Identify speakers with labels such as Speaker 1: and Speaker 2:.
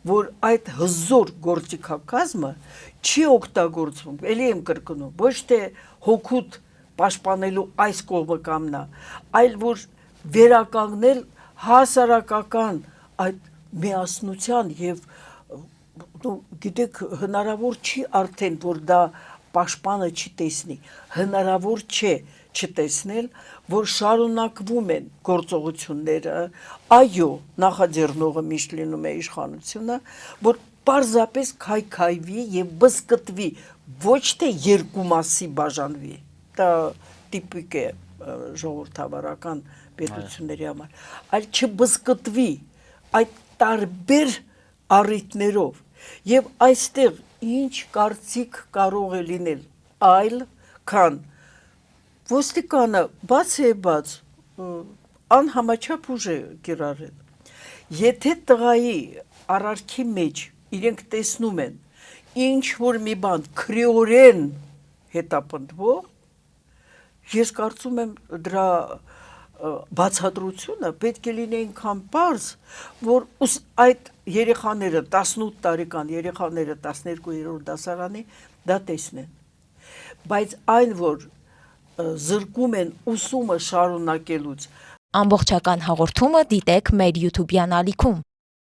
Speaker 1: որ այդ հզոր գործիքակազմը չի օգտագործվում, ելի եմ կրկնում, ոչ թե հոգուտ պաշտպանելու այս կողմը կամ նա, այլ որ վերականգնել հասարակական այդ միասնության եւ գիտեք հնարավոր չի արդեն որ դա պաշտպանը չտեսնի, հնարավոր չէ չտեսնել, որ շարունակվում են գործողությունները, այո, նախաձեռնողը միշտ լինում է իշխանությունը, որ պարզապես քայքայվի եւ բզկտվի, ոչ թե երկու մասի բաժանվի, դա տիպիկ է ժողովրդավարական պետությունների համար, այլ չբզկտվի այդ տարբեր առիթներով եւ այստեղ ինչ կարծիք կարող է լինել այլ քան ոստիկանը բաց է բաց անհամաչափ ուժ է կիրառել եթե տղայի արարքի մեջ իրենք տեսնում են ինչ որ մի բան քրեորեն հետապնդվող ես կարծում եմ դրա բացատրությունը պետք է լինի այնքան պարզ, որ այդ երեխաները 18 տարեկան երեխաները 12-րդ դասարանի դա տեսնեն, բայց այն որ զրկում են ուսումը շարունակելուց
Speaker 2: Ամբողջական հաղորդումը դիտեք մեր YouTube-յան ալիքում։